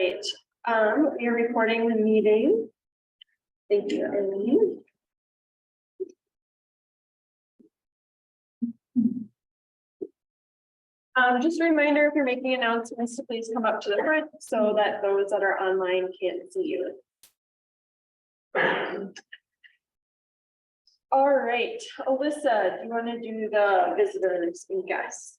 right, we are recording the meeting. Thank you, Eileen. Just a reminder, if you're making announcements, to please come up to the front so that those that are online can't see you. All right, Alyssa, do you want to do the visitors and guests?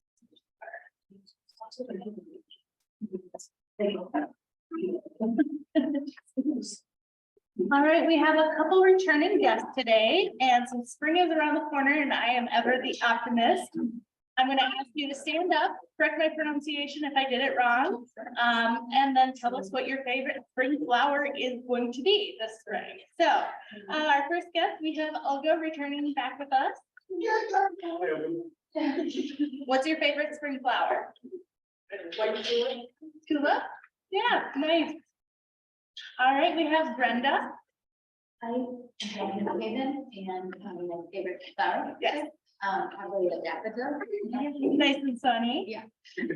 All right, we have a couple returning guests today, and since spring is around the corner and I am ever the optimist, I'm going to ask you to stand up, correct my pronunciation if I did it wrong, and then tell us what your favorite spring flower is going to be this spring. So our first guest, we have Olga returning back with us. What's your favorite spring flower? Tulip? Yeah, nice. All right, we have Brenda. Hi, I'm Hayden, and my favorite flower. Yes. Probably a daffodil. Nice and sunny. Yeah.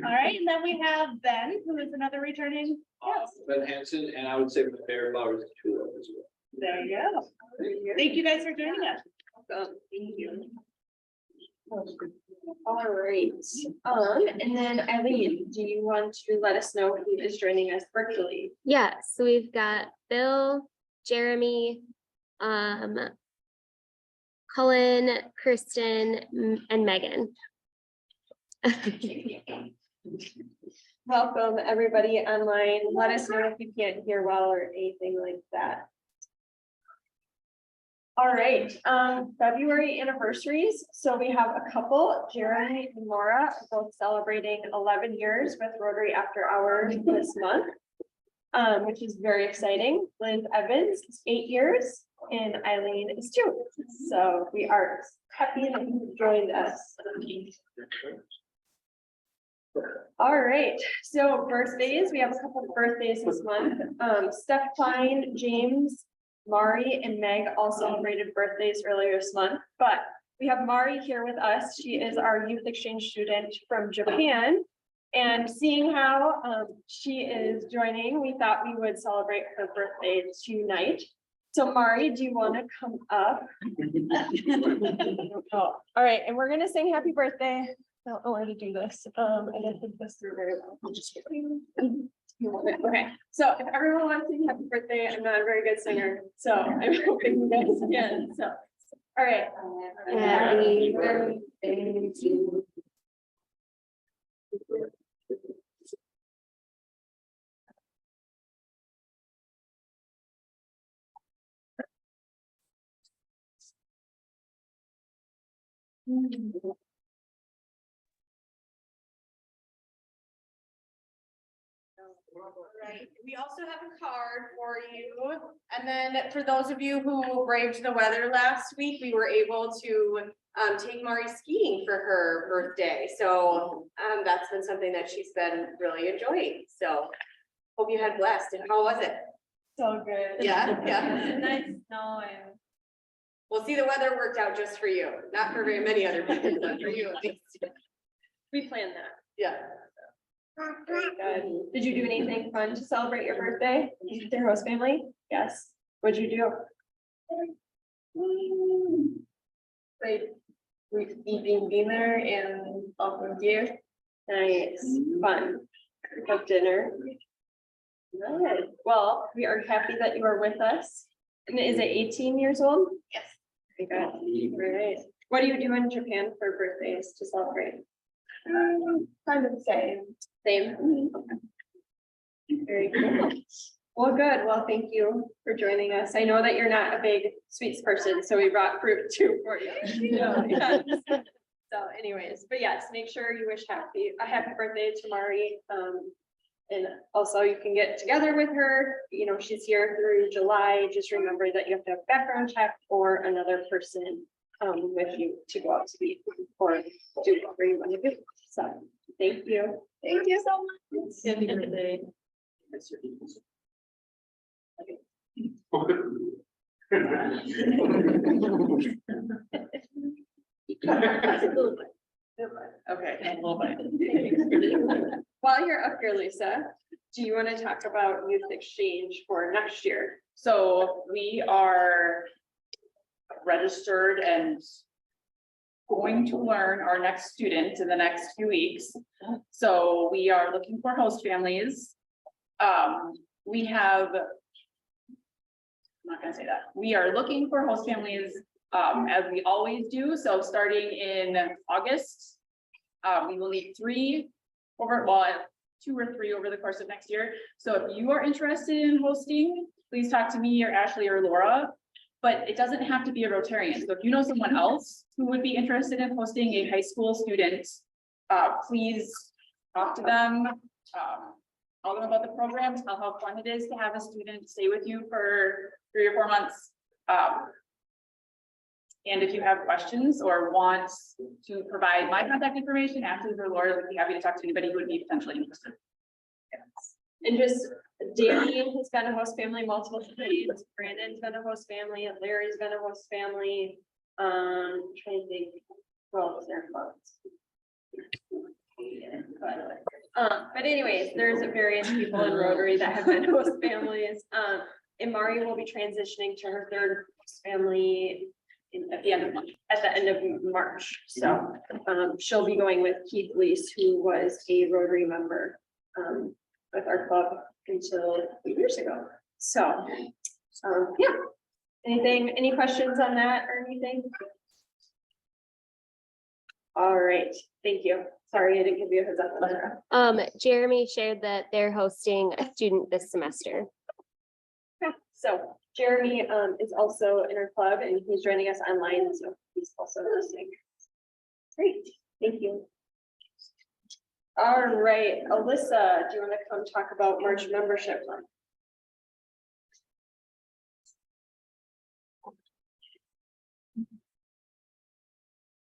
All right, and then we have Ben, who is another returning. Yes. Ben Hansen, and I would say my favorite flower is tulip as well. There you go. Thank you guys for joining us. Thank you. All right, and then Eileen, do you want to let us know who is joining us virtually? Yeah, so we've got Bill, Jeremy, Cullen, Kristen, and Megan. Welcome, everybody online. Let us know if you can't hear well or anything like that. All right, February anniversaries. So we have a couple, Jeremy and Laura, are both celebrating 11 years with Rotary After Hours this month, which is very exciting. Liz Evans is 8 years and Eileen is 2. So we are happy that you joined us. All right, so birthdays, we have a couple of birthdays this month. Steph Klein, James, Mari, and Meg all celebrated birthdays earlier this month, but we have Mari here with us. She is our youth exchange student from Japan. And seeing how she is joining, we thought we would celebrate her birthday tonight. So Mari, do you want to come up? Oh, all right, and we're gonna sing happy birthday. I don't know where to do this. I didn't think this through very well. I'll just okay, so if everyone wants to sing happy birthday, I'm not a very good singer, so I'm hoping you guys can. So, all right. Happy birthday to you. Right, we also have a card for you, and then for those of you who braved the weather last week, we were able to take Mari skiing for her birthday, so that's been something that she's been really enjoying, so hope you had a blast. And how was it? So good. Yeah. Nice snow and. We'll see, the weather worked out just for you, not for very many other people, but for you at least. We planned that. Yeah. Very good. Did you do anything fun to celebrate your birthday? With your host family? Yes. What'd you do? Like, we eating dinner and off of beer. Nice, fun. Cook dinner. Good. Well, we are happy that you are with us. And is it 18 years old? Yes. Very good. Very nice. What do you do in Japan for birthdays to celebrate? Kind of the same. Same. Okay. Very cool. Well, good. Well, thank you for joining us. I know that you're not a big sweets person, so we brought fruit too for you. Yeah. So anyways, but yes, make sure you wish a happy birthday to Mari. And also you can get together with her. You know, she's here through July. Just remember that you have to have background check or another person with you to go out to eat or do whatever you want to do. So thank you. Thank you so much. Happy birthday. Okay, a little bit. While you're up here, Lisa, do you want to talk about youth exchange for next year? So we are registered and going to learn our next student in the next few weeks. So we are looking for host families. We have, I'm not gonna say that. We are looking for host families, as we always do. So starting in August, we will need 3 over, well, 2 or 3 over the course of next year. So if you are interested in hosting, please talk to me or Ashley or Laura. But it doesn't have to be a Rotarian. So if you know someone else who would be interested in hosting a high school student, please talk to them. Tell them about the program, tell how fun it is to have a student stay with you for 3 or 4 months. And if you have questions or want to provide my contact information, Ashley or Laura would be happy to talk to anybody who would be potentially interested. And just Danny has been a host family multiple times, Brandon's been a host family, and Larry's been a host family. Trying to think, well, was there but anyways, there's various people in Rotary that have been host families. And Mari will be transitioning to her 3rd host family at the end of March. So she'll be going with Keith Lease, who was a Rotary member with our club until a few years ago. So yeah. Any questions on that or anything? All right, thank you. Sorry, I didn't give you a heads up on that. Jeremy shared that they're hosting a student this semester. Okay, so Jeremy is also in our club and he's joining us online, so he's also listening. Great, thank you. All right, Alyssa, do you want to come talk about March membership month?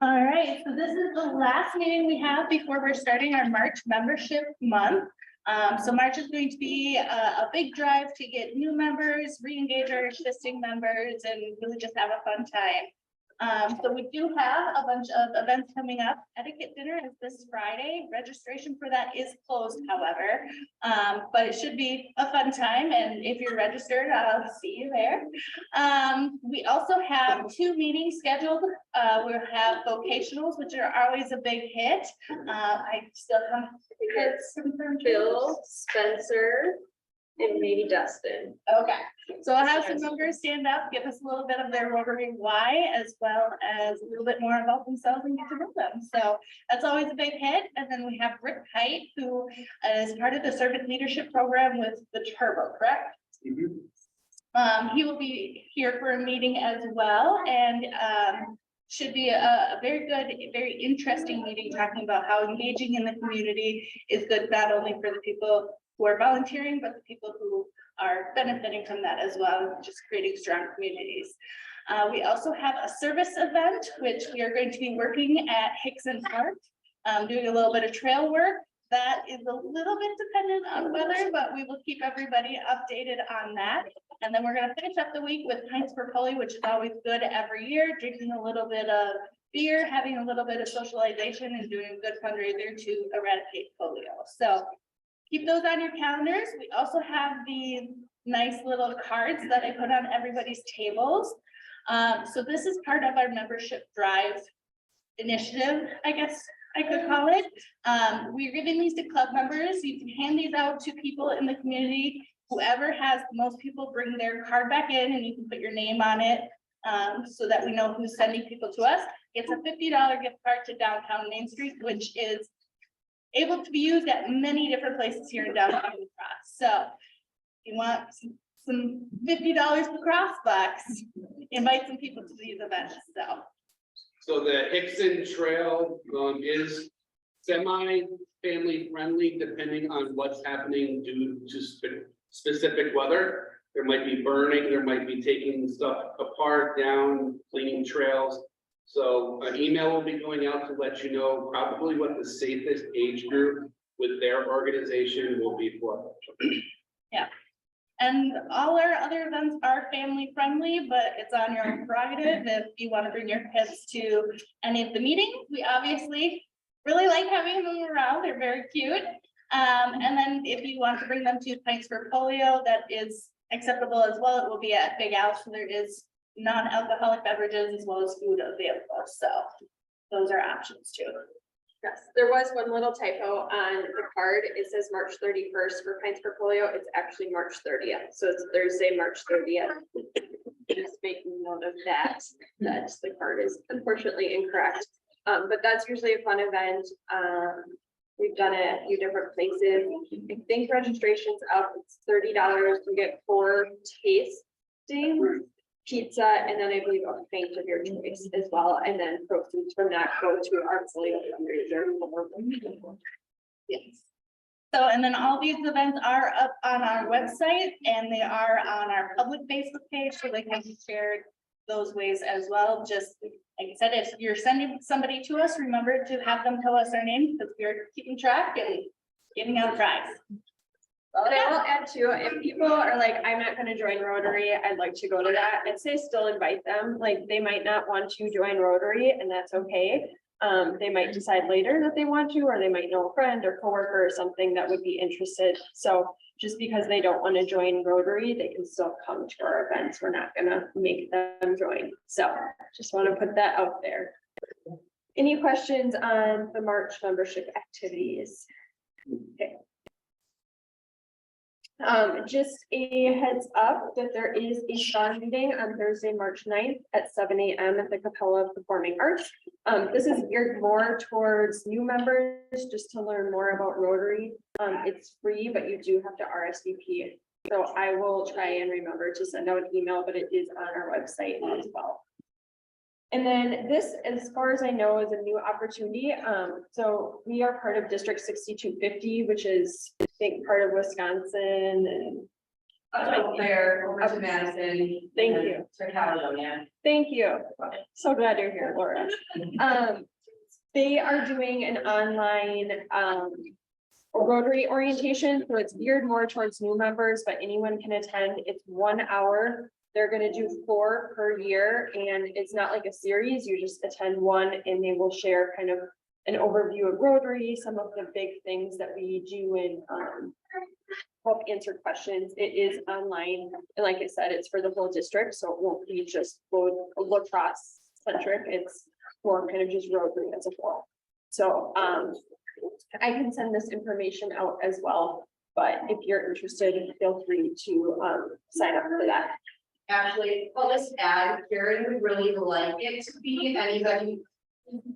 All right, so this is the last meeting we have before we're starting our March membership month. So March is going to be a big drive to get new members, re-engage our existing members, and really just have a fun time. So we do have a bunch of events coming up. Etiquette dinner is this Friday. Registration for that is closed, however, but it should be a fun time. And if you're registered, I'll see you there. We also have 2 meetings scheduled. We'll have vocationals, which are always a big hit. I still have tickets confirmed. Bill, Spencer, and maybe Dustin. Okay, so I'll have some members stand up, give us a little bit of their Rotary why, as well as a little bit more about themselves and get to know them. So that's always a big hit. And then we have Rick Height, who is part of the servant leadership program with the Turbo, correct? He will be here for a meeting as well, and should be a very good, very interesting meeting, talking about how engaging in the community is good, not only for the people who are volunteering, but the people who are benefiting from that as well, just creating strong communities. We also have a service event, which we are going to be working at Hickson Park, doing a little bit of trail work. That is a little bit dependent on weather, but we will keep everybody updated on that. And then we're going to finish up the week with Pints for Polio, which is always good every year, drinking a little bit of beer, having a little bit of socialization, and doing a good fundraiser to eradicate polio. So keep those on your calendars. We also have these nice little cards that I put on everybody's tables. So this is part of our membership drive initiative, I guess I could call it. We're giving these to club members. You can hand these out to people in the community. Whoever has the most people bring their card back in, and you can put your name on it so that we know who's sending people to us. It's a $50 gift card to downtown Main Street, which is able to be used at many different places here in downtown La Crosse. So you want some $50 lacrosse bucks, invite some people to these events. So the Hickson Trail is semi-family friendly, depending on what's happening due to specific weather. There might be burning, there might be taking stuff apart, down, cleaning trails. So an email will be going out to let you know probably what the safest age group with their organization will be for. Yeah. And all our other events are family friendly, but it's on your own prerogative if you want to bring your kids to any of the meetings. We obviously really like having them around. They're very cute. And then if you want to bring them to Pints for Polio, that is acceptable as well. It will be at Big Al, so there is non-alcoholic beverages as well as food available. So those are options too. Yes, there was one little typo on the card. It says March 31st for Pints for Polio. It's actually March 30th. So it's Thursday, March 30th. Just making note of that, that the card is unfortunately incorrect. But that's usually a fun event. We've done it at a few different places. I think registration's up, it's $30. You get 4 tasting pizza, and then I believe a pint of your choice as well, and then proceeds from that go to our Polio fundraiser. Yes. So, and then all these events are up on our website and they are on our public Facebook page, so they can be shared those ways as well. Just like I said, if you're sending somebody to us, remember to have them tell us their name because we're keeping track and giving out prizes. And I will add too, if people are like, I'm not gonna join Rotary, I'd like to go to that, I'd say still invite them, like, they might not want to join Rotary, and that's okay. They might decide later that they want to, or they might know a friend or coworker or something that would be interested. So just because they don't want to join Rotary, they can still come to our events. We're not gonna make them join. So just want to put that out there. Any questions on the March membership activities? Okay. Just a heads up that there is a STAR meeting on Thursday, March 9th at 7 a.m. at the Capella Performing Arts. This is geared more towards new members, just to learn more about Rotary. It's free, but you do have to RSVP. So I will try and remember to send out an email, but it is on our website as well. And then this, as far as I know, is a new opportunity. So we are part of District 6250, which is, I think, part of Wisconsin and. Up there, over to Madison. Thank you. To Caledonia. Thank you. So glad you're here, Laura. They are doing an online, Rotary orientation, so it's geared more towards new members, but anyone can attend. It's 1 hour. They're gonna do 4 per year, and it's not like a series. You just attend one and they will share kind of an overview of Rotary, some of the big things that we do, and help answer questions. It is online, and like I said, it's for the whole district, so it won't be just lacrosse centric. It's more kind of just Rotary as a whole. So I can send this information out as well, but if you're interested, feel free to sign up for that. Actually, I'll just add, Karen would really like it to be anybody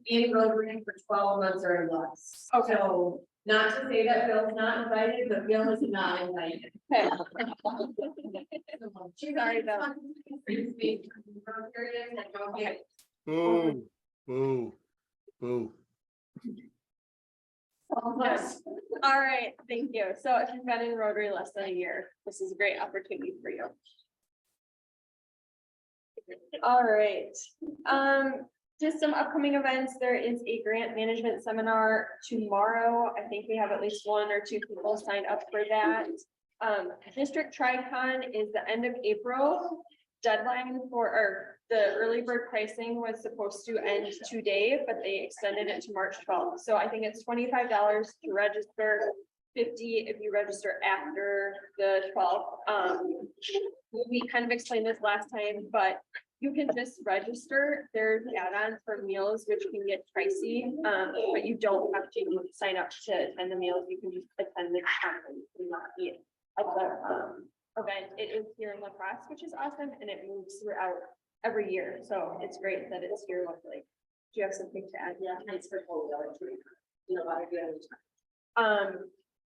in Rotary for 12 months or less. Okay. So not to say that Bill's not invited, but Bill is not invited. Okay. Sorry, Bill. Boo, boo, boo. Yes. All right, thank you. So if you've been in Rotary less than a year, this is a great opportunity for you. All right, just some upcoming events. There is a grant management seminar tomorrow. I think we have at least 1 or 2 people signed up for that. District Tri-Con is the end of April. Deadline for the early bird pricing was supposed to end today, but they extended it to March 12th. So I think it's $25 to register, $50 if you register after the 12th. We kind of explained this last time, but you can just register. There's add-ons for meals, which can get pricey, but you don't have to sign up to attend the meals. You can just attend the conference and not eat at the event. It is here in La Crosse, which is awesome, and it moves throughout every year. So it's great that it's here locally. Do you have something to add? Yeah, it's for polio. You know, about it.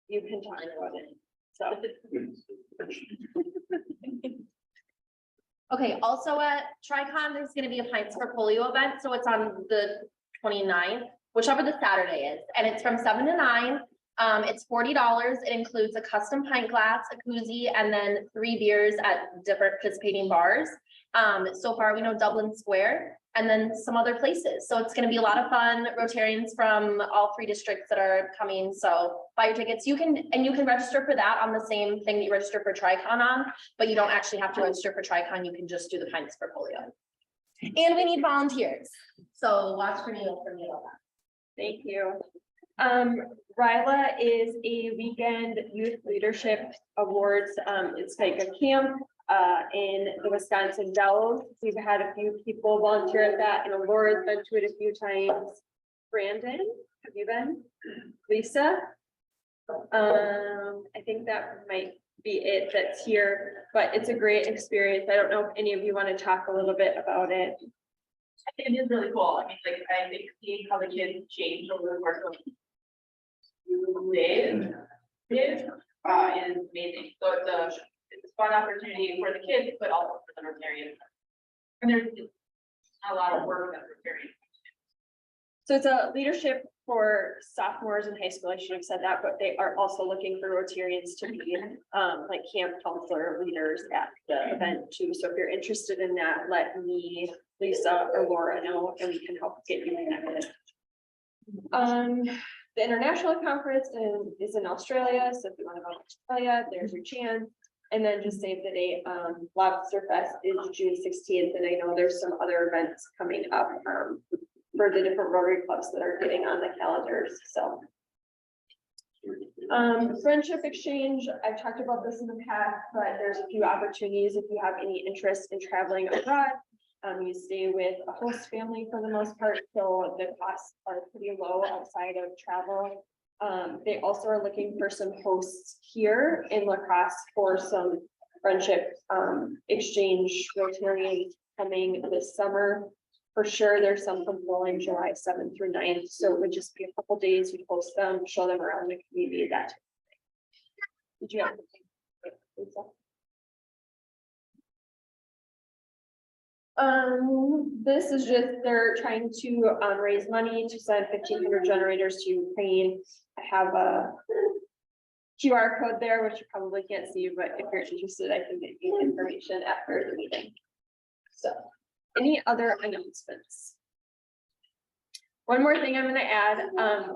You can talk about it. So. Okay, also at Tri-Con, there's gonna be a Pints for Polio event, so it's on the 29th, whichever the Saturday is, and it's from 7 to 9. It's $40. It includes a custom pint glass, a koozie, and then 3 beers at different participating bars. So far, we know Dublin Square, and then some other places. So it's gonna be a lot of fun. Rotarians from all 3 districts that are coming, so buy your tickets. You can register for that on the same thing that you register for Tri-Con on, but you don't actually have to register for Tri-Con. You can just do the Pints for Polio. And we need volunteers, so watch for Neil for me on that. Thank you. RILA is a weekend youth leadership awards. It's like a camp in the Wisconsin Dells. We've had a few people volunteer at that and awards, been to it a few times. Brandon, have you been? Lisa? I think that might be it that's here, but it's a great experience. I don't know if any of you want to talk a little bit about it. I think it is really cool. I mean, like, I think seeing how the kids change over the course of 2 days is amazing. So it's a fun opportunity for the kids, but also for the Rotarians. And there's a lot of work that Rotarians. So it's a leadership for sophomores in high school. I should have said that, but they are also looking for Rotarians to be like camp counselor leaders at the event too. So if you're interested in that, let me, Lisa or Laura know, and we can help get you connected. The international conference is in Australia. So if you want to go to Australia, there's your chance. And then just save the date. Lobster Fest is June 16th. And I know there's some other events coming up for the different Rotary clubs that are getting on the calendars, so. Friendship exchange, I've talked about this in the past, but there's a few opportunities if you have any interest in traveling abroad. You stay with a host family for the most part, so the costs are pretty low outside of travel. They also are looking for some hosts here in La Crosse for some friendship exchange Rotarians coming this summer. For sure, there's some from Bowling July 7th through 9th, so it would just be a couple days, you'd host them, show them around the community, that type of thing. Did you have anything? This is just, they're trying to raise money to send 1,500 generators to Ukraine. I have a QR code there, which you probably can't see, but if you're interested, I can get you information after the meeting. So. Any other announcements? One more thing I'm going to add,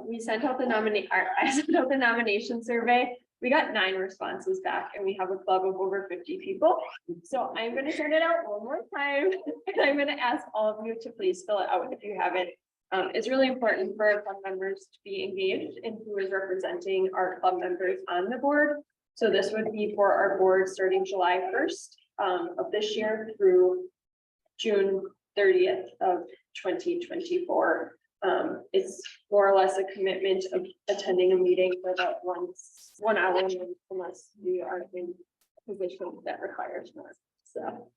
we sent out the I sent out the nomination survey. We got 9 responses back and we have a club of over 50 people. So I'm going to send it out one more time and I'm going to ask all of you to please fill it out if you haven't. It's really important for our club members to be engaged in who is representing our club members on the board. So this would be for our board starting July 1st of this year through June 30th of 2024. It's more or less a commitment of attending a meeting for about 1 hour unless you are in a position that requires more. So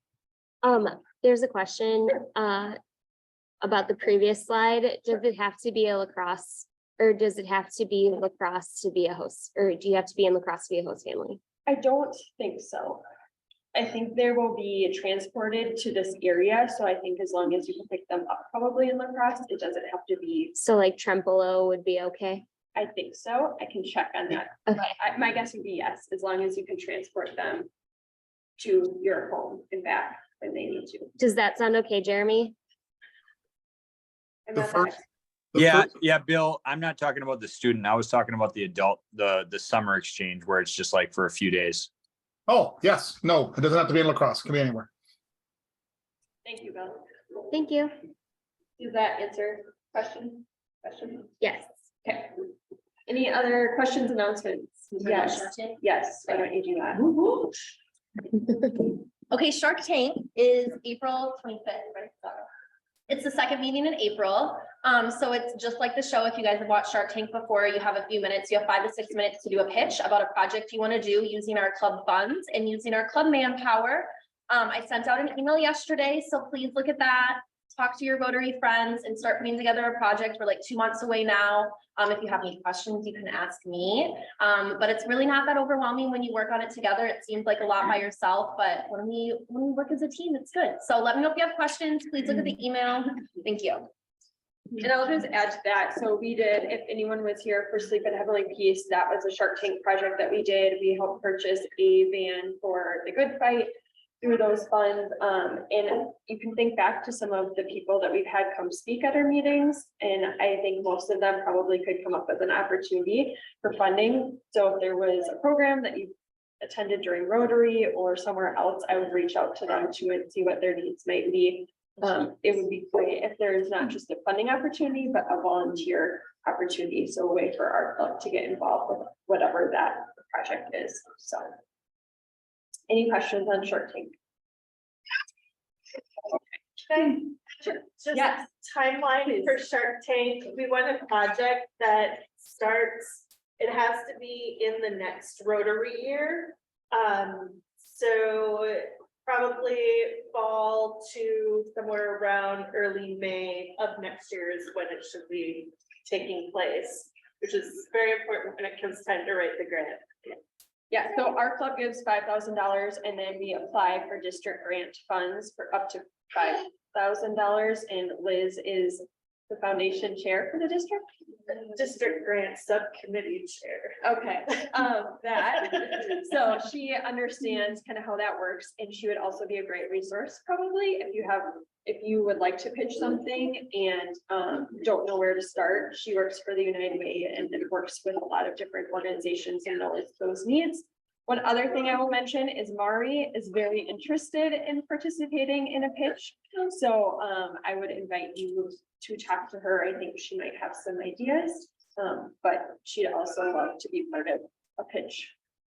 there's a question about the previous slide. Does it have to be a lacrosse, or does it have to be lacrosse to be a host, or do you have to be in lacrosse to be a host family? I don't think so. I think they will be transported to this area, so I think as long as you can pick them up probably in La Crosse, it doesn't have to be. So like Trempolo would be okay? I think so. I can check on that. Okay. My guess would be yes, as long as you can transport them to your home and back when they need to. Does that sound okay, Jeremy? I'm The not first- that- Yeah, yeah, Bill, I'm not talking about the student. I was talking about the adult, the summer exchange where it's just like for a few days. Oh, yes, no, it doesn't have to be in La Crosse, it can be anywhere. Thank you, Bill. Thank you. Does that answer question? Yes. Okay. Any other questions, announcements? Yes, yes, why don't you do that? Okay, Shark Tank is April 25th, right? It's the second meeting in April. So it's just like the show. If you guys have watched Shark Tank before, you have a few minutes, you have 5 to 6 minutes to do a pitch about a project you want to do using our club funds and using our club manpower. I sent out an email yesterday, so please look at that. Talk to your Rotary friends and start putting together a project. We're like 2 months away now. If you have any questions, you can ask me. But it's really not that overwhelming when you work on it together. It seems like a lot by yourself, but when we work as a team, it's good. So let me know if you have questions. Please look at the email. Thank you. And I'll just add to that. So we did, if anyone was here for Sleep and Heavily Peace, that was a Shark Tank project that we did. We helped purchase a van for the Good Fight through those funds. And you can think back to some of the people that we've had come speak at our meetings. And I think most of them probably could come up with an opportunity for funding. So if there was a program that you attended during Rotary or somewhere else, I would reach out to them too and see what their needs might be. It would be great if there is not just a funding opportunity, but a volunteer opportunity, so a way for our club to get involved with whatever that project is, so. Any questions on Short Tank? Yes. Timeline for Shark Tank, we want a project that starts, it has to be in the next Rotary year. So probably fall to somewhere around early May of next year is when it should be taking place, which is very important when it comes time to write the grant. Yeah, so our club gives $5,000 and then we apply for district grant funds for up to $5,000, and Liz is the foundation chair for the district. District grant subcommittee chair. Okay, that, so she understands kind of how that works, and she would also be a great resource probably if you would like to pitch something and don't know where to start. She works for the United Way and it works with a lot of different organizations and knows those needs. One other thing I will mention is Mari is very interested in participating in a pitch. So I would invite you to talk to her. I think she might have some ideas, but she'd also love to be part of a pitch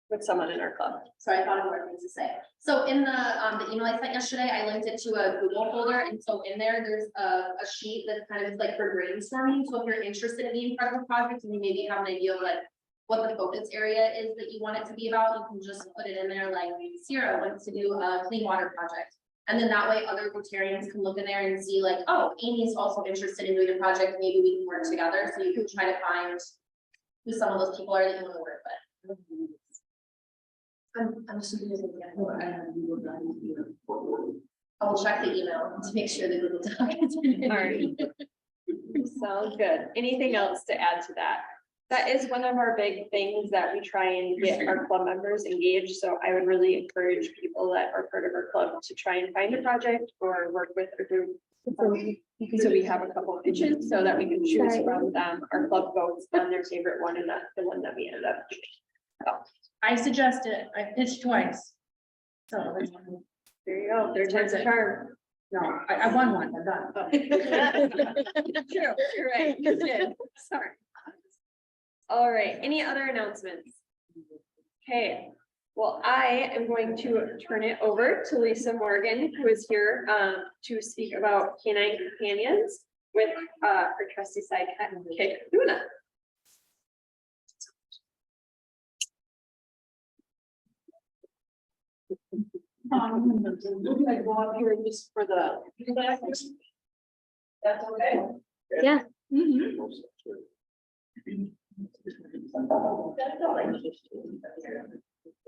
with someone in our club. So I thought of more things to say. So in the email I sent yesterday, I linked it to a Google folder. And so in there, there's a sheet that kind of is like for brainstorming. So if you're interested in being part of a project and you maybe have an idea of like what the focus area is that you want it to be about, you can just put it in there like Sierra wants to do a clean water project. And then that way other Rotarians can look in there and see like, oh, Amy's also interested in doing a project. Maybe we can work together. So you can try to find who some of those people are that you want to work with. I'm just using I will check the email to make sure the Google Doc is. Alright. Sounds good. Anything else to add to that? That is one of our big things that we try and get our club members engaged. So I would really encourage people that are part of our club to try and find a project or work with a group. So we have a couple of pitches so that we can choose from them. Our club votes on their favorite one, and that's the one that we ended up doing. So I suggest it. I pitched twice. So there you go. Third time's a charm. no, I won one. I'm done. True, you're right. You did. Sorry. All right, any other announcements? Okay, well, I am going to turn it over to Lisa Morgan, who is here to speak about canine companions with her trusty sidekick, Luna. I go up here just for the. That's okay. Yeah.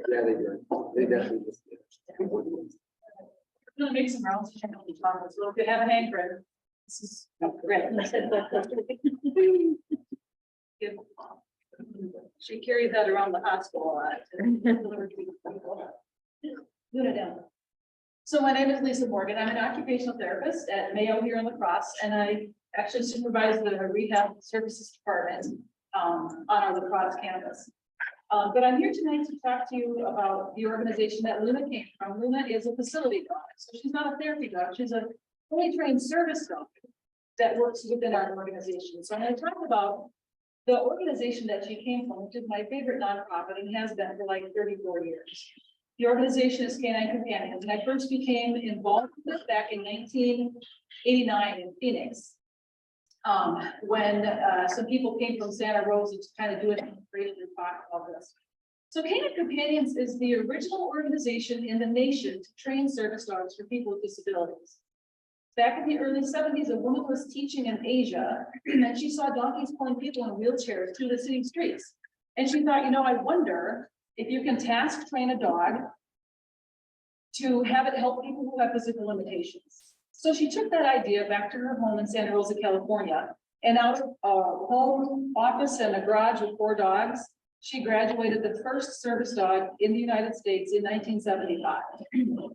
Yeah, they do. They definitely just. Gonna make some rounds. So if you have a hankering. This is great. She carried that around the hospital a lot. So my name is Lisa Morgan. I'm an occupational therapist at Mayo here in La Crosse, and I actually supervise the rehab services department on our La Crosse campus. But I'm here tonight to talk to you about the organization that Luna came from. Luna is a facility dog, so she's not a therapy dog. She's a fully trained service dog that works within our organization. So I'm going to talk about the organization that she came from, which is my favorite nonprofit and has been for like 34 years. The organization is Canine Companions, and I first became involved with it back in 1989 in Phoenix. When some people came from Santa Rosa to kind of do an integration and talk about this. So Canine Companions is the original organization in the nation to train service dogs for people with disabilities. Back in the early 70s, a woman was teaching in Asia, and she saw donkeys pulling people in wheelchairs through the city streets. And she thought, you know, I wonder if you can task train a dog to have it help people who have physical limitations. So she took that idea back to her home in Santa Rosa, California, and out of a home office and a garage with 4 dogs, she graduated the first service dog in the United States in 1975.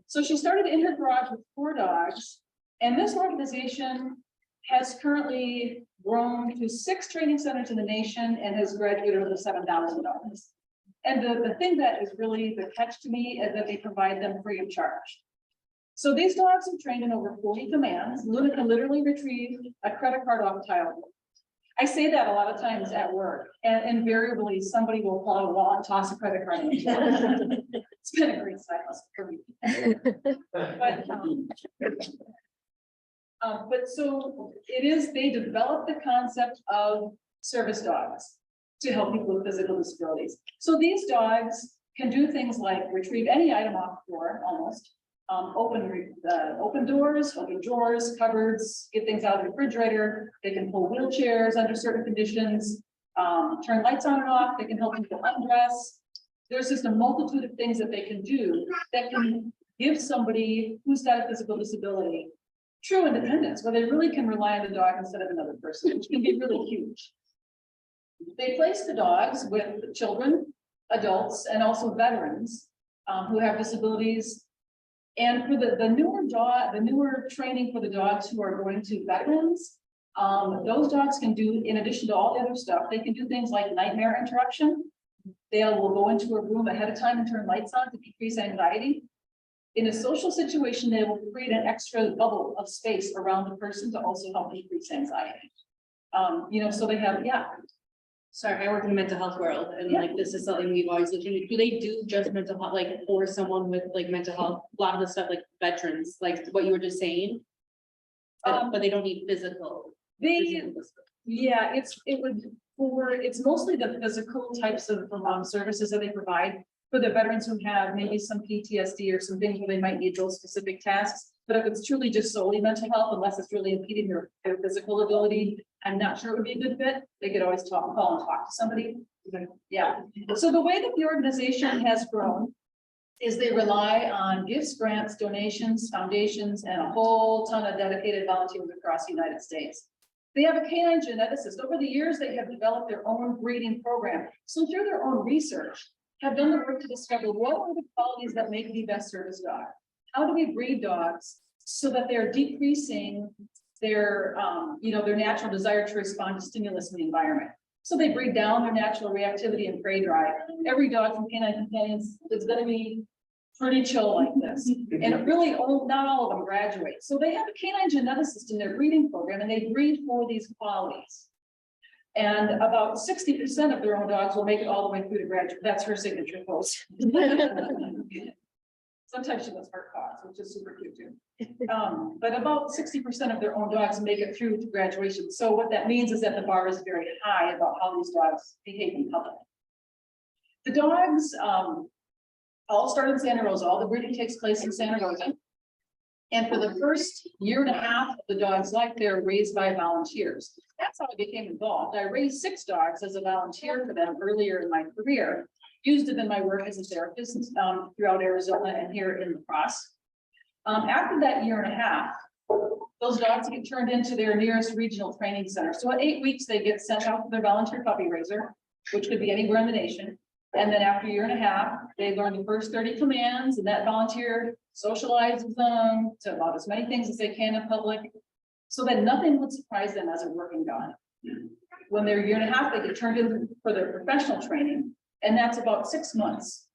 So she started in her garage with 4 dogs, and this organization has currently grown to 6 training centers in the nation and has graduated over 7,000 dogs. And the thing that is really the catch to me is that they provide them free of charge. So these dogs are trained in over 40 commands. Luna can literally retrieve a credit card off a tile. I say that a lot of times at work, and invariably somebody will pull out a wall and toss a credit card. In. It's been a great side hustle for me. But so it is, they developed the concept of service dogs to help people with physical disabilities. So these dogs can do things like retrieve any item off the floor, almost, open doors, open drawers, cupboards, get things out of the refrigerator. They can pull wheelchairs under certain conditions, turn lights on and off. They can help people undress. There's just a multitude of things that they can do that can give somebody who's got a physical disability true independence, where they really can rely on the dog instead of another person, which can be really huge. They place the dogs with children, adults, and also veterans who have disabilities. And for the newer training for the dogs who are going to veterans, those dogs can do, in addition to all the other stuff, they can do things like nightmare interruption. They will go into a room ahead of time and turn lights on to decrease anxiety. In a social situation, they will create an extra bubble of space around the person to also help decrease anxiety. So they have, Sorry, I work in the mental health world, and Yeah. like this is something we've always looked into. Do they do just mental health, like for someone with like mental health, a lot of the stuff like veterans, like what you were just saying? But they don't need physical. it's mostly the physical types of services that they provide for the veterans who have maybe some PTSD or some things where they might need those specific tasks. But if it's truly just solely mental health, unless it's really impeding their physical ability, I'm not sure it would be a good fit. They could always call and talk to somebody. Yeah. So the way that the organization has grown is they rely on gifts, grants, donations, foundations, and a whole ton of dedicated volunteers across the United States. They have a canine geneticist. Over the years, they have developed their own breeding program. So through their own research, have done the work to discover what are the qualities that make the best service dog. How do we breed dogs so that they're decreasing their, their natural desire to respond to stimulus in the environment? So they breed down their natural reactivity and prey drive. Every dog from Canine Companions is going to be pretty chill like this. And really, not all of them graduate. So they have a canine geneticist in their breeding program, and they breed for these qualities. And about 60% of their own dogs will make it all the way through to graduate. That's her signature pose. Sometimes she does heart paws, which is super cute too. But about 60% of their own dogs make it through to graduation. So what that means is that the bar is very high about how these dogs behave in public. The dogs all start in Santa Rosa. All the breeding takes place in Santa Rosa. And for the first year and a half of the dog's life, they're raised by volunteers. That's how I became involved. I raised 6 dogs as a volunteer for them earlier in my career. Used them in my work as a therapist throughout Arizona and here in La Crosse. After that year and a half, those dogs get turned into their nearest regional training center. So at 8 weeks, they get sent out to their volunteer puppy raiser, which could be anywhere in the nation. And then after a year and a half, they learn the first 30 commands, and that volunteer socializes them to about as many things as they can in public, so that nothing would surprise them as a working dog. When they're a year and a half, they get turned in for their professional training, and that's about 6 months.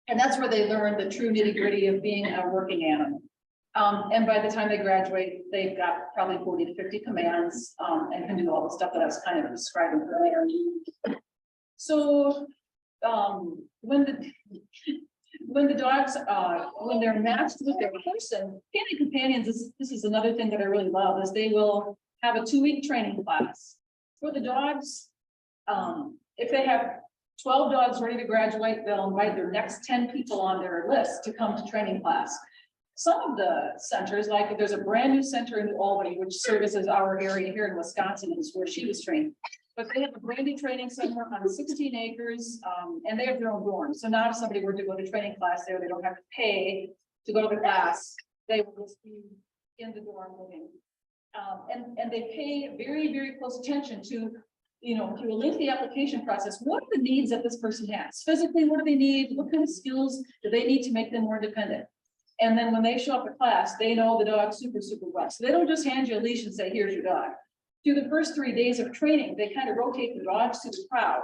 And that's where they learn the true nitty-gritty of being a working animal. And by the time they graduate, they've got probably 40 to 50 commands and can do all the stuff that I was kind of describing earlier. So when the dogs, when they're matched with their person, Canine Companions, this is another thing that I really love, is they will have a 2-week training class for the dogs. If they have 12 dogs ready to graduate, they'll invite their next 10 people on their list to come to training class. Some of the centers, like there's a brand new center in Albany, which services our area here in Wisconsin, is where she was trained. But they have a brand new training center on 16 acres, and they have their own dorm. So now if somebody were to go to training class there, they don't have to pay to go to the class. They will just be in the dorm living. And they pay very, very close attention to, through a lengthy application process, what are the needs that this person has? Physically, what do they need? What kind of skills do they need to make them more independent? And then when they show up at class, they know the dog super, super well. So they don't just hand you a leash and say, here's your dog. Through the first 3 days of training, they kind of rotate the dogs to the crowd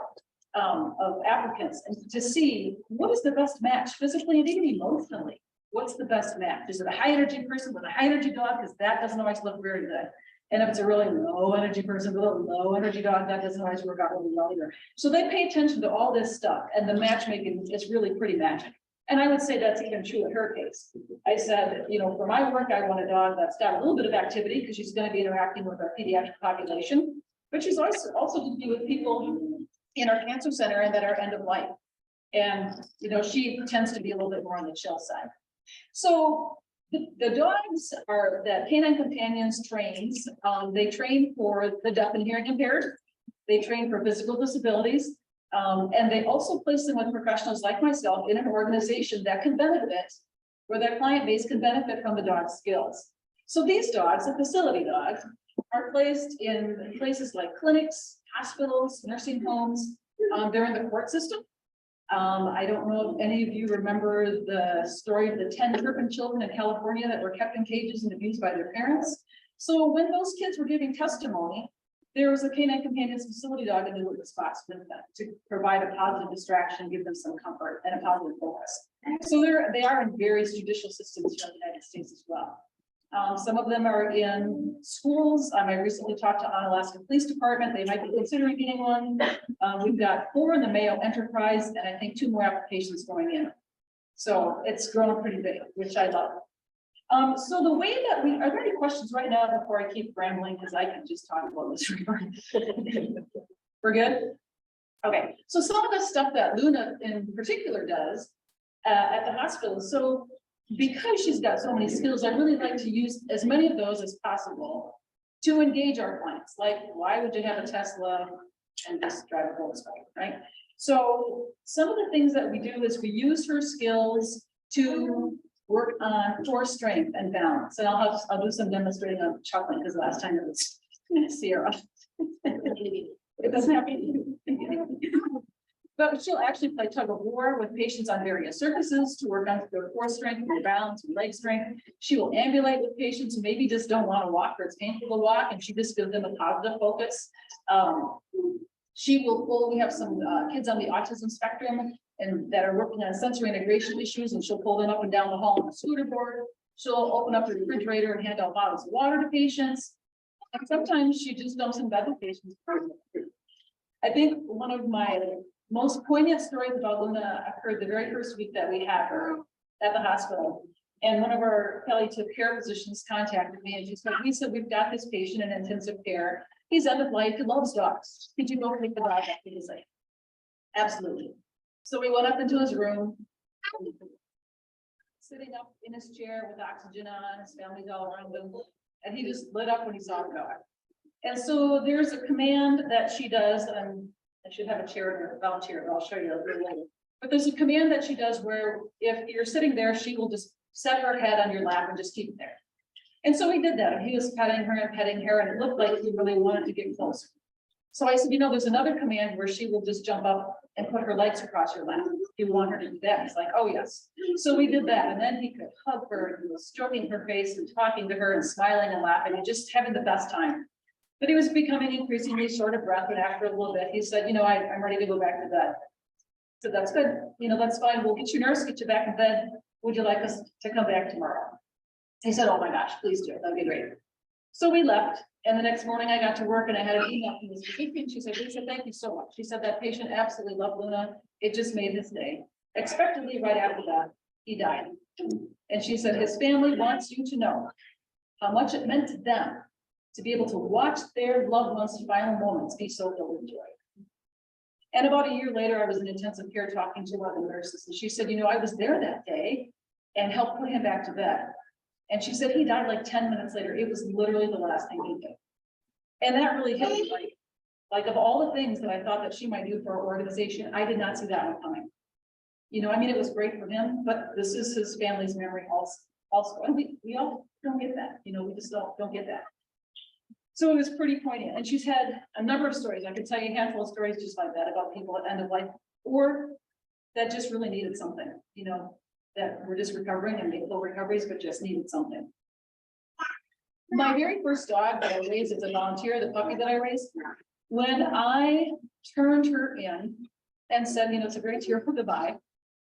of applicants and to see what is the best match physically and even emotionally. What's the best match? Is it a high energy person with a high energy dog? Because that doesn't always look very good. And if it's a really low energy person with a low energy dog, that doesn't always work out really well either. So they pay attention to all this stuff, and the matchmaking is really pretty magic. And I would say that's even true in her case. I said, you know, for my work, I want a dog that's got a little bit of activity because she's going to be interacting with our pediatric population, but she's also to be with people in our cancer center and that are end of life. And, you know, she tends to be a little bit more on the chill side. So the dogs are that Canine Companions trains. They train for the deaf and hearing impaired. They train for physical disabilities. And they also place them with professionals like myself in an organization that can benefit, where their client base can benefit from the dog's skills. So these dogs, the facility dogs, are placed in places like clinics, hospitals, nursing homes. They're in the court system. I don't know if any of you remember the story of the 10 Turpin children in California that were kept in cages and abused by their parents. So when those kids were giving testimony, there was a Canine Companions facility dog in the witness box with them to provide a positive distraction, give them some comfort and a positive focus. So they are in various judicial systems here in the United States as well. Some of them are in schools. I recently talked to Onalaska Police Department. They might be considering getting one. We've got 4 in the Mayo Enterprise, and I think 2 more applications going in. So it's grown pretty big, which I love. So the way that are there any questions right now before I keep rambling? Because I can just talk about this. We're good? Okay, so some of the stuff that Luna in particular does at the hospital. So because she's got so many skills, I really like to use as many of those as possible to engage our clients. Like, why would you have a Tesla and just drive a Volkswagen, right? So some of the things that we do is we use her skills to work on core strength and balance. And I'll do some demonstrating of chuckling because last time it was Sierra. It doesn't have any. But she'll actually play tug of war with patients on various surfaces to work on their core strength, their balance, and leg strength. She will ambulate with patients who maybe just don't want to walk or it's painful to walk, and she just gives them a positive focus. We have some kids on the autism spectrum and that are working on sensory integration issues, and she'll pull them up and down the hall on a scooter board. She'll open up the refrigerator and hand out bottles of water to patients. And sometimes she just dumps in bed with patients. I think one of my most poignant stories about Luna occurred the very first week that we had her at the hospital. And one of our palliative care physicians contacted me and she said, Lisa, we've got this patient in intensive care. He's end of life, he loves dogs. Could you go take the dog after his life? Absolutely. So we went up into his room, sitting up in his chair with oxygen on, his family's all around him. And he just lit up when he saw the dog. And so there's a command that she does, and I should have a chair or volunteer, but I'll show you a little later. But there's a command that she does where if you're sitting there, she will just set her head on your lap and just keep it there. And so we did that. And he was petting her, and it looked like he really wanted to get closer. So I said, you know, there's another command where she will just jump up and put her legs across your lap. If you want her to do that. He's like, oh yes. So we did that. And then he could hug her and he was stroking her face and talking to her and smiling and laughing and just having the best time. But he was becoming increasingly short of breath, and after a little bit, he said, you know, I'm ready to go back to bed. So that's good. You know, that's fine. We'll get your nurse, get you back in bed. Would you like us to come back tomorrow? He said, oh my gosh, please do. That'd be great. So we left, and the next morning I got to work and I had an email from this physician. She said, Lisa, thank you so much. She said that patient absolutely loved Luna. It just made his day. Expectedly right after that, he died. And she said, his family wants you to know how much it meant to them to be able to watch their loved ones' final moments be so filled with joy. And about a year later, I was in intensive care talking to one of the nurses, and she said, you know, I was there that day and helped put him back to bed. And she said he died like 10 minutes later. It was literally the last thing he did. And that really hit me, like of all the things that I thought that she might do for our organization, I did not see that one coming. You know, I mean, it was great for him, but this is his family's memory also. And we all don't get that, you know, we just don't get that. So it was pretty poignant, and she's had a number of stories. I could tell you a handful of stories just like that about people at end of life, or that just really needed something, you know, that were just recovering and made full recoveries, but just needed something. My very first dog that I raised as a volunteer, the puppy that I raised, when I turned her in and said, you know, it's a very tearful goodbye.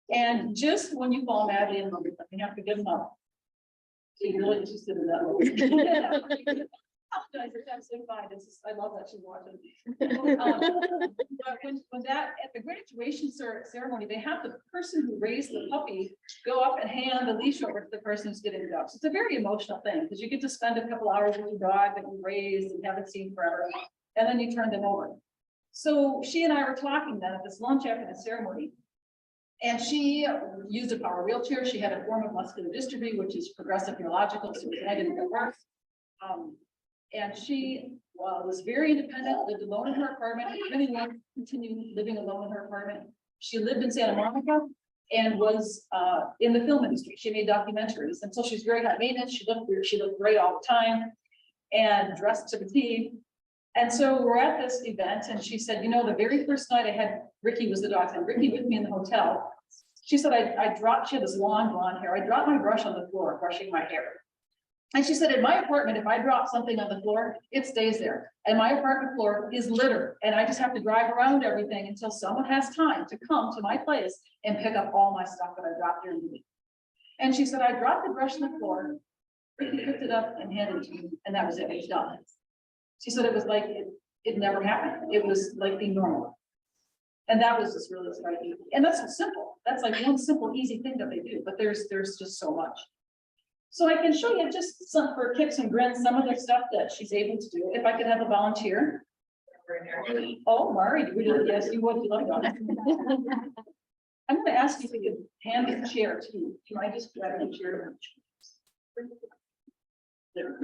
And just when you fall madly in love with them, you have to give them up. She really just did that. apologize, it's absolutely fine. It's just, I love that she's watching. But when that, at the graduation ceremony, they have the person who raised the puppy go up and hand the leash over to the person who's getting the dog. So it's a very emotional thing, because you get to spend a couple hours with your dog that you raised and haven't seen forever, and then you turn them over. So she and I were talking then at this lunch after the ceremony. And she used a power wheelchair. She had a form of muscular dystrophy, which is progressive neurological, so it didn't get worse. And she was very independent, lived alone in her apartment, really wanted to continue living alone in her apartment. She lived in Santa Monica and was in the film industry. She made documentaries, and so she's very high maintenance. She looked weird. She looked great all the time and dressed to the T. And so we're at this event, and she said, you know, the very first night I had Ricky, was the dog's name, Ricky, with me in the hotel. She said, I dropped, she had this long blonde hair. I dropped my brush on the floor, brushing my hair. And she said, in my apartment, if I drop something on the floor, it stays there. And my apartment floor is littered. And I just have to drive around everything until someone has time to come to my place and pick up all my stuff that I dropped during the week. And she said, I dropped the brush on the floor, Ricky picked it up and handed it to me, and that was it, it was done. She said it was like it never happened. It was like being normal. And that was just really striking. And that's so simple. That's like one simple, easy thing that they do, but there's just so much. So I can show you just some for kicks and grins, some of the stuff that she's able to do. If I could have a volunteer. Oh, Mari, yes, you would. You love that. I'm going to ask you if you could hand the chair to you. Do I just grab the chair? There.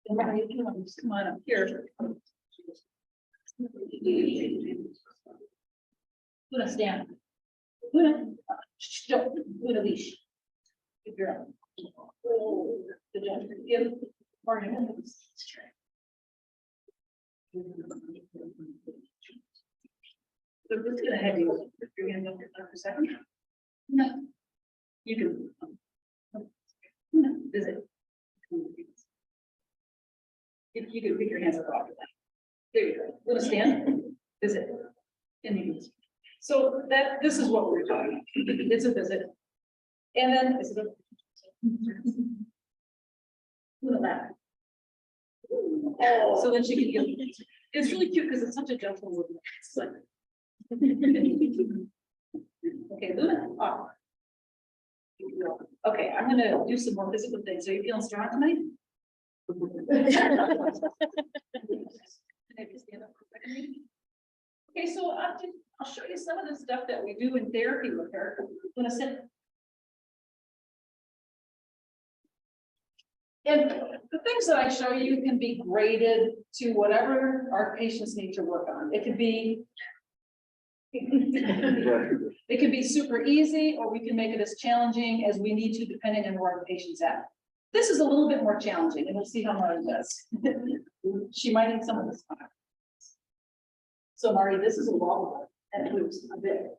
Come on up here. Luna, stand. Luna, Luna, leash. Good girl. Good job. Give Marty a minute. So I'm just gonna have you put your hand up for a second. No. You can. No, visit. If you could pick your hands up off of that. There you go. Little stand. Visit. And you can. So this is what we're talking about. It's a visit. And then is it a little back. So then she can get, it's really cute because it's such a gentle movement. It's like okay, Luna, off. Okay, I'm gonna do some more physical things. Are you feeling strong tonight? Okay, so I'll show you some of the stuff that we do in therapy with her. I'm gonna sit. And the things that I show you can be graded to whatever our patients need to work on. It could be it can be super easy, or we can make it as challenging as we need to, depending on where the patient's at. This is a little bit more challenging, and we'll see how Mari does. She might need some of this time. So Mari, this is a wall, and it moves a bit.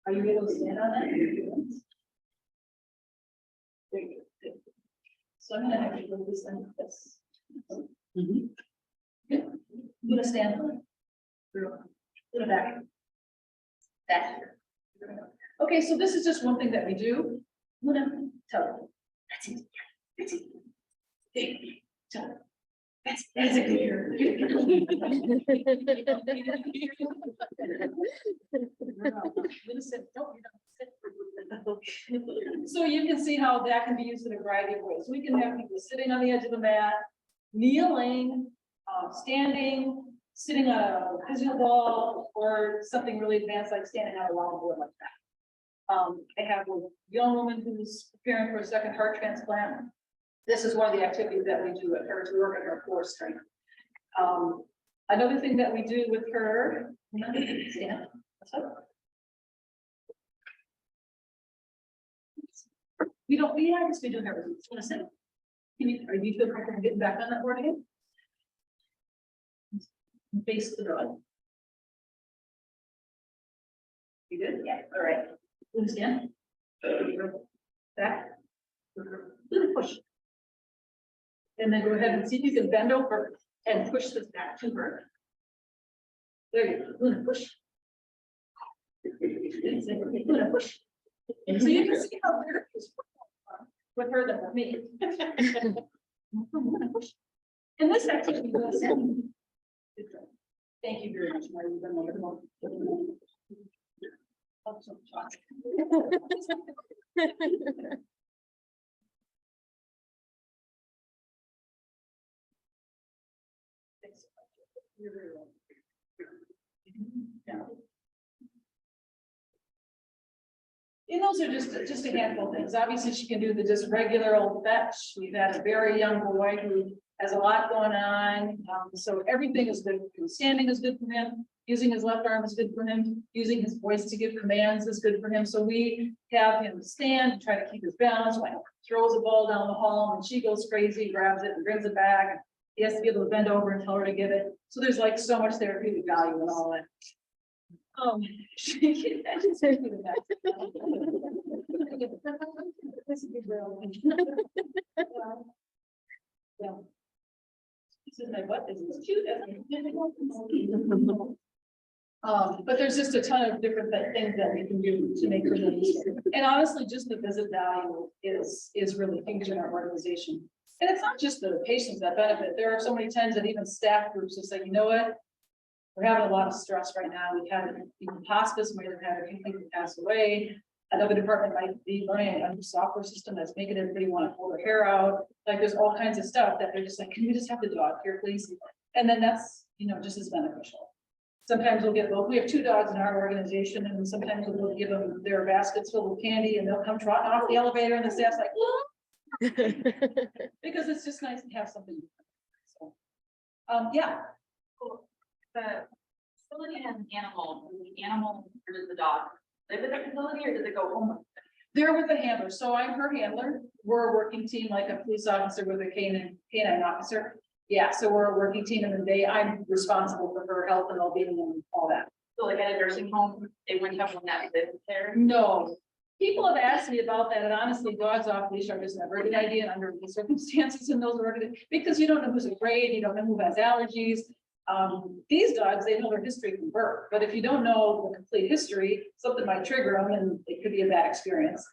Are you able to stand on that? There you go. So I'm gonna have you move this in this. Good. I'm gonna stand on it. To the back. Back here. Okay, so this is just one thing that we do. I'm gonna tell you. That's it. That's it. There. Tell her. That's a good girl. So you can see how that can be used in a variety of ways. We can have people sitting on the edge of the mat, kneeling, standing, sitting on a physio ball, or something really advanced like standing on a long board like that. I have a young woman who's preparing for a second heart transplant. This is one of the activities that we do with her to work on her core strength. Another thing that we do with her, stand. We don't, we have to do everything. Just want to say, do you feel comfortable getting back on that board again? Face the dog. You good? Yeah, all right. Stand. Back. Push. And then go ahead and see if you can bend over and push this back to her. There you go. Push. Push. So you can see how there is. with her than with me. And this actually was. Thank you very much, Marty. You've been wonderful. You're very welcome. Yeah. And those are just a handful of things. Obviously, she can do the just regular old fetch. We've had a very young boy who has a lot going on. So everything is good. Standing is good for him. Using his left arm is good for him. Using his voice to give commands is good for him. So we have him stand, try to keep his balance, like throws a ball down the hall and she goes crazy, grabs it and brings it back. He has to be able to bend over and tell her to give it. So there's like so much therapeutic value in all that. I just said you that. This is real. Yeah. This is my butt, this is cute. But there's just a ton of different things that we can do to make her easier. And honestly, just the visit value is really huge in our organization. And it's not just the patients that benefit. There are so many times that even staff groups will say, you know what? We're having a lot of stress right now. We've had even hospice, we have had a few people pass away. Another department might be running a new software system that's making everybody want to pull their hair out. Like there's all kinds of stuff that they're just like, can we just have the dog here, please? And then that's, just as beneficial. Sometimes we'll get both. We have 2 dogs in our organization, and sometimes we'll give them their baskets filled with candy, and they'll come trotting off the elevator, and the staff's like, because it's just nice to have something. So, yeah. The facility has an animal, the animal or does the dog live at the facility or does it go home? They're with a handler, so I'm her handler. We're a working team, like a police officer with a canine officer. Yeah, so we're a working team, and then I'm responsible for her health and well-being and all that. So like at a nursing home, they wouldn't have one that lives there? No. People have asked me about that, and honestly, dogs off leash are just never a good idea under the circumstances in those organizations, because you don't know who's afraid, you don't know who has allergies. These dogs, they know their history from birth, but if you don't know the complete history, something might trigger them and it could be a bad experience.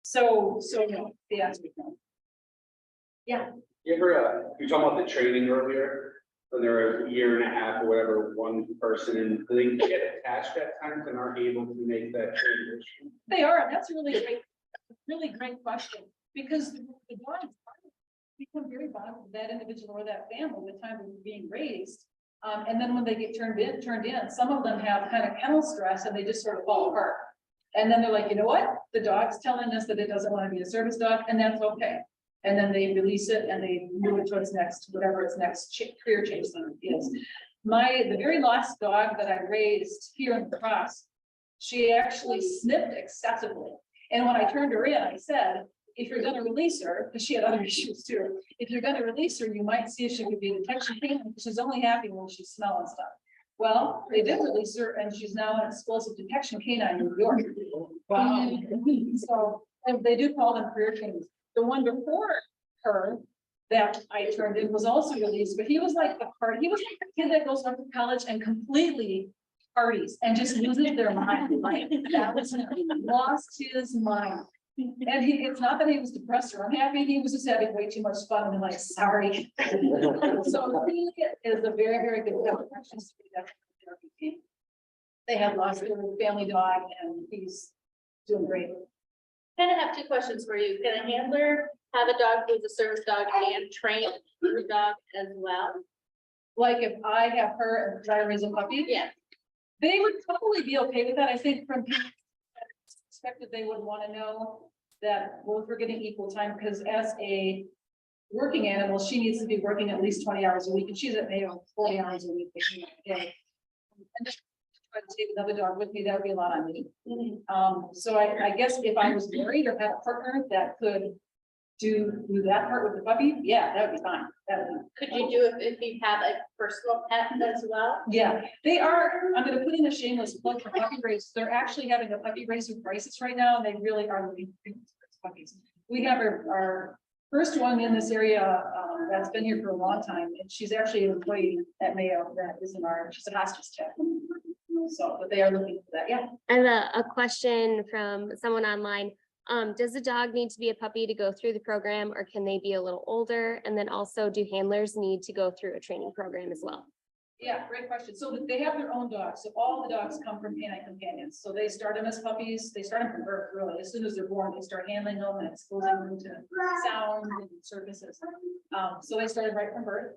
So no, the answer is no. Yeah. You ever, you talking about the training earlier, when they're a year and a half or whatever, one person, and they get attached at times and aren't able to make that transition? They are, and that's a really great question, because the dogs become very bond with that individual or that family at the time of being raised. And then when they get turned in, some of them have kind of kennel stress and they just sort of fall apart. And then they're like, you know what? The dog's telling us that it doesn't want to be a service dog, and that's okay. And then they release it and they move it to its next, whatever its next career change is. The very last dog that I raised here in the cross, she actually sniffed excessively. And when I turned her in, I said, if you're going to release her, because she had other issues too, if you're going to release her, you might see if she could be a detection canine, because she's only happy when she's smelling stuff. Well, they did release her, and she's now an explosive detection canine in New York. Wow. So, and they do call them career changes. The one before her that I turned in was also released, but he was like he was like a kid that goes off to college and completely parties and just loses their mind. Like that was lost his mind. And it's not that he was depressed or unhappy, he was just having way too much fun and like, sorry. So he is a very, very good therapy team. They have lost their family dog and he's doing great. Kind of have 2 questions for you. Can a handler have a dog who's a service dog and train the dog as well? Like if I have her and I raise a puppy? Yeah. They would probably be okay with that. I think from people perspective, they would want to know that both were getting equal time, because as a working animal, she needs to be working at least 20 hours a week, and she's at Mayo 40 hours a week. And just try to take another dog with me, that would be a lot on me. So I guess if I was married or had a partner that could do that part with the puppy, yeah, that would be fine. Could you do it if you have a personal pet as well? Yeah, they are. I'm going to put in a shameless plug for puppy race. They're actually having a puppy race with crisis right now, and they really are looking for puppies. We have our first one in this area that's been here for a long time, and she's actually an employee at Mayo that is she's a hospice tech. So, but they are looking for that. Yeah. I have a question from someone online. Does the dog need to be a puppy to go through the program, or can they be a little older? And then also, do handlers need to go through a training program as well? Yeah, great question. So they have their own dogs. So all the dogs come from Canine Companions. So they start them as puppies. They start them from birth, really. As soon as they're born, they start handling them and exposing them to sound and surfaces. So they started right from birth.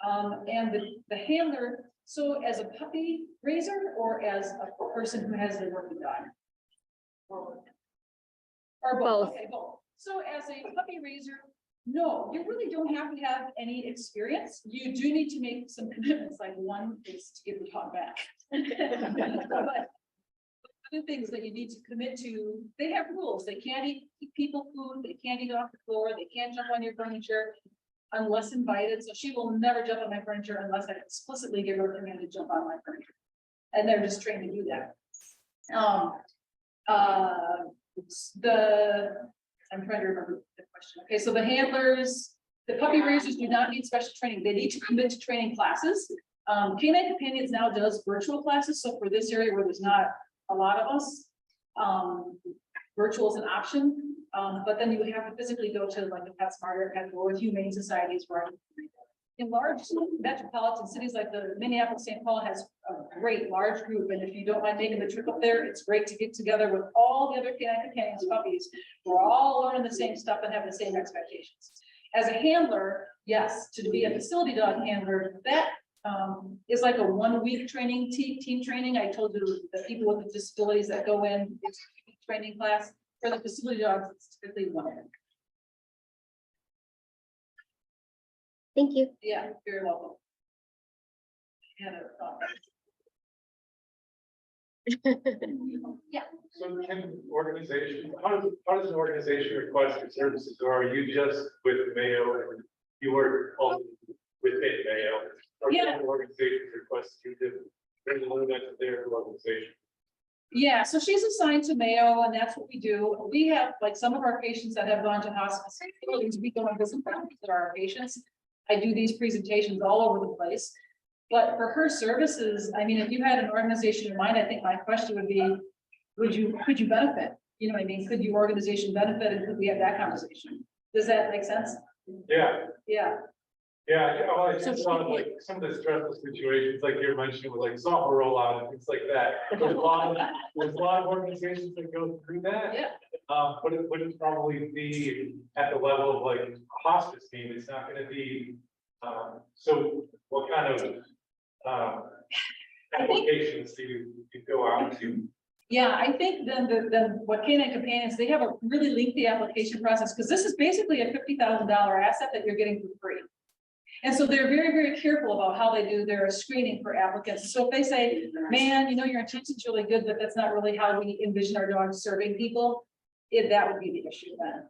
And the handler, so as a puppy raiser or as a person who has a working dog? Or both? Both. Okay, both. So as a puppy raiser, no, you really don't have to have any experience. You do need to make some commitments, like one is to give the dog back. But other things that you need to commit to, they have rules. They can't eat people food, they can't eat off the floor, they can't jump on your furniture unless invited. So she will never jump on my furniture unless I explicitly give her command to jump on my furniture. And they're just trained to do that. I'm trying to remember the question. Okay, so the handlers, the puppy raisers do not need special training. They need to commit to training classes. Canine Companions now does virtual classes. So for this area where there's not a lot of us, virtual is an option. But then you would have to physically go to like the PetSmarter or Humane Societies, where in large metropolitan cities like the Minneapolis, St. Paul has a great large group. And if you don't mind making the trip up there, it's great to get together with all the other Canine Companions puppies. We're all learning the same stuff and have the same expectations. As a handler, yes, to be a facility dog handler, that is like a 1 week training, team training. I told you the people with the disabilities that go in, it's a training class. For the facility dogs, it's typically 1 week. Thank you. Yeah, you're welcome. Yeah. So can organization, how does an organization request your services, or are you just with Mayo and you work only within Mayo? Or Yeah. can organizations request you to bring the that to their organization? Yeah, so she's assigned to Mayo, and that's what we do. We have, like, some of our patients that have gone to hospice facilities, we go and visit them that are our patients. I do these presentations all over the place. But for her services, I mean, if you had an organization in mind, I think my question would be, could you benefit? You know what I mean? Could your organization benefit, and could we have that conversation? Does that make sense? Yeah. Yeah. Yeah, well, I just saw like some of the stressful situations, like you're mentioning with like software rollout and things like that. There's a lot of organizations that go through that. Yeah. But it wouldn't probably be at the level of like a hospice team. It's not gonna be, so what kind of applications do you go out to? Yeah, I think then what Canine Companions, they have a really lengthy application process, because this is basically a $50,000 asset that you're getting for free. And so they're very, very careful about how they do their screening for applicants. So if they say, man, you know, your intention's really good, but that's not really how we envision our dogs serving people, that would be the issue then.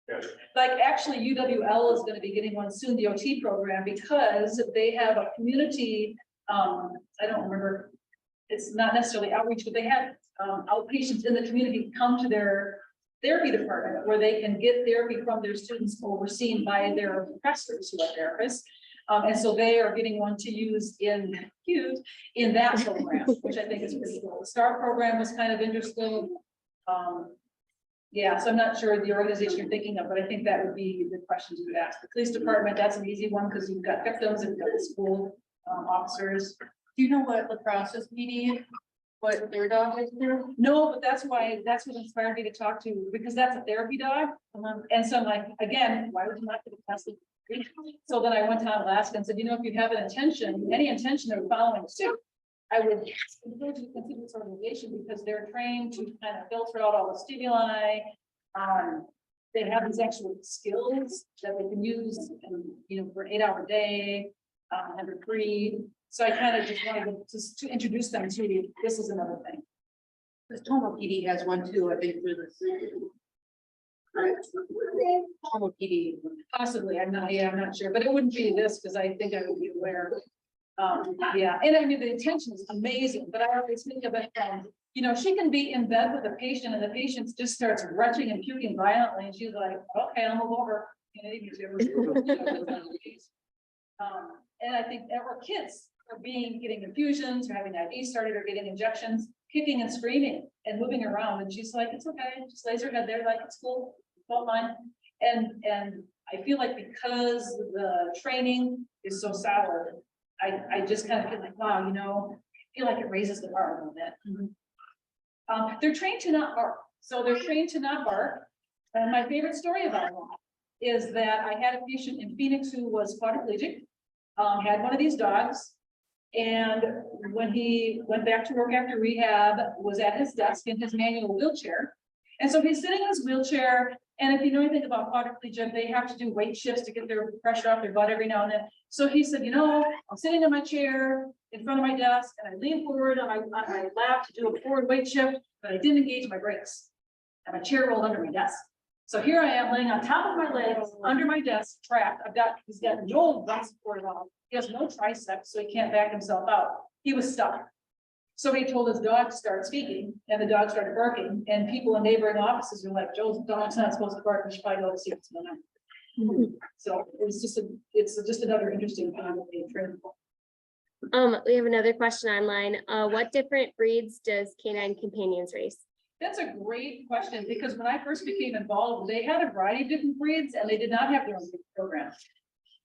Yes. Like actually UWL is going to be getting one soon, the OT program, because they have a community, I don't remember, it's not necessarily outreach, but they have outpatients in the community come to their therapy department where they can get therapy from their students overseen by their professors who are therapists. And so they are getting one to use in that program, which I think is pretty cool. The STAR program was kind of interesting. Yeah, so I'm not sure the organization you're thinking of, but I think that would be the questions you would ask. The police department, that's an easy one because you've got victims and you've got the school officers. Do you know what lacrosse PD, what their dog is through? No, but that's what inspired me to talk to, because that's a therapy dog. And so I'm like, again, why would you not get a tested? So then I went to Alaska and said, you know, if you have an intention, any intention of following suit, I would encourage you to consider this organization, because they're trained to kind of filter out all the stimuli. They have these actual skills that they can use, you know, for an 8-hour day, and they're free. So I kind of just wanted to introduce them to this is another thing. Because Tomo PD has one too, I think, through this. Tomo PD. Possibly, I'm not sure, but it wouldn't be this, because I think I would be aware. Yeah, and I mean, the intention is amazing, but I always think of it from, you know, she can be in bed with a patient and the patient just starts retching and puking violently, and she's like, okay, I'll move over. And I think our kids are getting infusions or having IV started or getting injections. kicking and screaming and moving around, and she's like, it's okay, just lays her head there, like, it's cool, don't mind. And I feel like because the training is so solid, I just kind of feel like, wow, you know, I feel like it raises the bar a little bit. They're trained to not bark, so they're trained to not bark. And my favorite story about them is that I had a patient in Phoenix who was quadriplegic, had one of these dogs. And when he went back to work after rehab, was at his desk in his manual wheelchair. And so he's sitting in his wheelchair, and if you know anything about quadriplegia, they have to do weight shifts to get their pressure off their butt every now and then. So he said, you know, I'm sitting in my chair in front of my desk, and I lean forward on my lap to do a forward weight shift, but I didn't engage my brakes. And my chair rolled under my desk. So here I am laying on top of my legs, under my desk, trapped. He's got no back support at all. He has no triceps, so he can't back himself out. He was stuck. So he told his dog to start speaking, and the dog started barking, and people in neighboring offices were like, Joe's dog's not supposed to bark, we should probably go see what's going on. So it's just another interesting kind of a trend. We have another question online. What different breeds does Canine Companions race? That's a great question, because when I first became involved, they had a variety of different breeds, and they did not have their own program.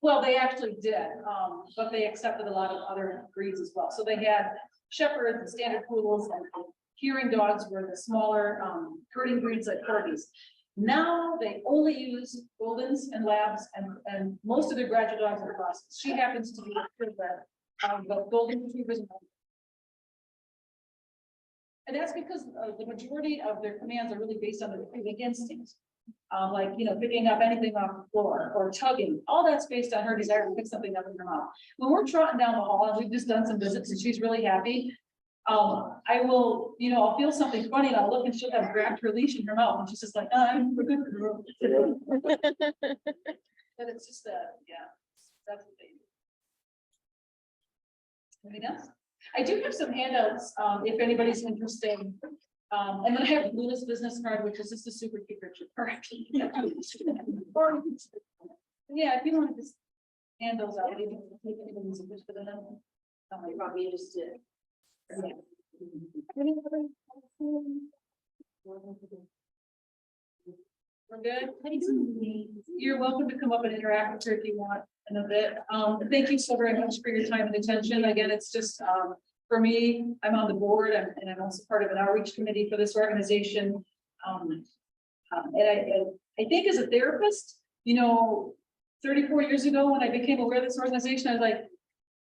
Well, they actually did, but they accepted a lot of other breeds as well. So they had shepherds and standard poodles, and hearing dogs were the smaller herding breeds like corgis. Now they only use Goldens and Labs, and most of their graduate dogs are crosses. She happens to be a purebred, but Golden Retrievers. And that's because the majority of their commands are really based on their retrieving instincts. Like, you know, picking up anything off the floor or tugging, all that's based on her desire to pick something up in her mouth. When we're trotting down the hall, and we've just done some visits and she's really happy, I will, you know, I'll feel something funny and I'll look and she'll have grabbed her leash in her mouth and she's just like, I'm a good girl. But it's just yeah, that's what they do. Anything else? I do have some handouts, if anybody's interested. And then I have Luna's business card, which is just a super cute picture. Yeah, if you want to just hand those out, maybe take anybody's interest for them. You want me to just do it? We're good. You're welcome to come up and interact with her if you want in a bit. Thank you so very much for your time and attention. Again, it's just for me, I'm on the board and I'm also part of an outreach committee for this organization. And I think as a therapist, you know, 34 years ago when I became aware of this organization, I was like,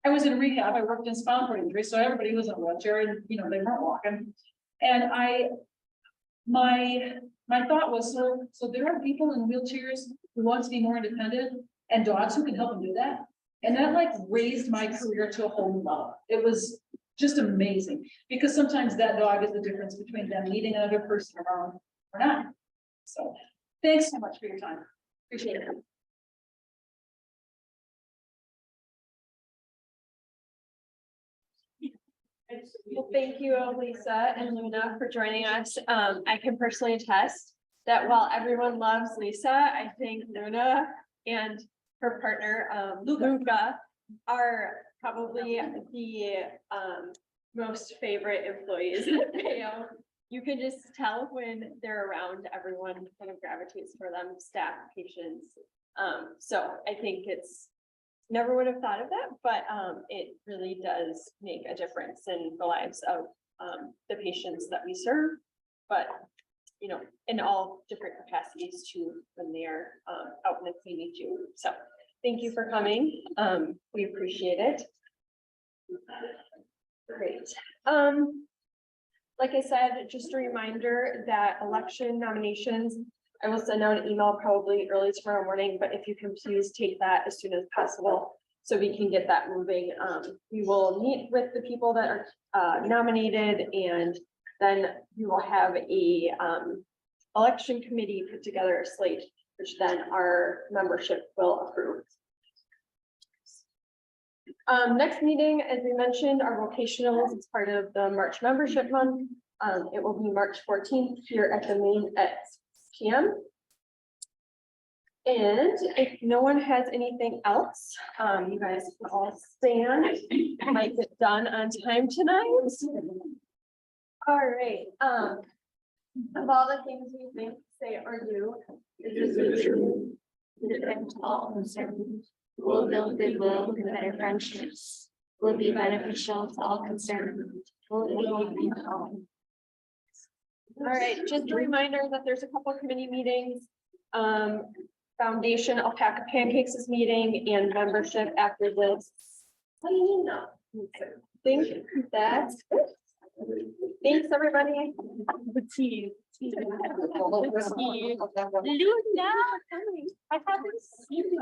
I was in rehab, I worked in spinal cord injury, so everybody was in a wheelchair and, you know, they weren't walking. And my thought was, so there are people in wheelchairs who want to be more independent and dogs who can help them do that. And that like raised my career to a whole new level. It was just amazing because sometimes that dog is the difference between them needing another person around or not. So thanks so much for your time. Appreciate it. Well, thank you, Lisa and Luna, for joining us. I can personally attest that while everyone loves Lisa, I think Luna and her partner, Luca, are probably the most favorite employees at Mayo. You can just tell when they're around, everyone kind of gravitates for them, staff, patients. So I think it's never would have thought of that, but it really does make a difference in the lives of the patients that we serve, but you know, in all different capacities too, when they're out in the community too. So thank you for coming. We appreciate it. Great. Like I said, just a reminder that election nominations, I will send out an email probably early tomorrow morning, but if you can please take that as soon as possible so we can get that moving. We will meet with the people that are nominated, and then we will have a election committee put together a slate, which then our membership will approve. Next meeting, as we mentioned, our vocationals is part of the March membership month. It will be March 14th here at the main at 6 p.m. And if no one has anything else, you guys can all stand. Might get done on time tonight. All right, of all the things we think, say, or do, is this Defend all concerned. Will build goodwill and better friendships. Will be beneficial to all concerned. Will be all right, just a reminder that there's a couple committee meetings. Foundation Alpaca Pancakes is meeting and membership after this. What do you mean now? Think that's it. Thanks, everybody. The tea. Luna, I haven't seen you.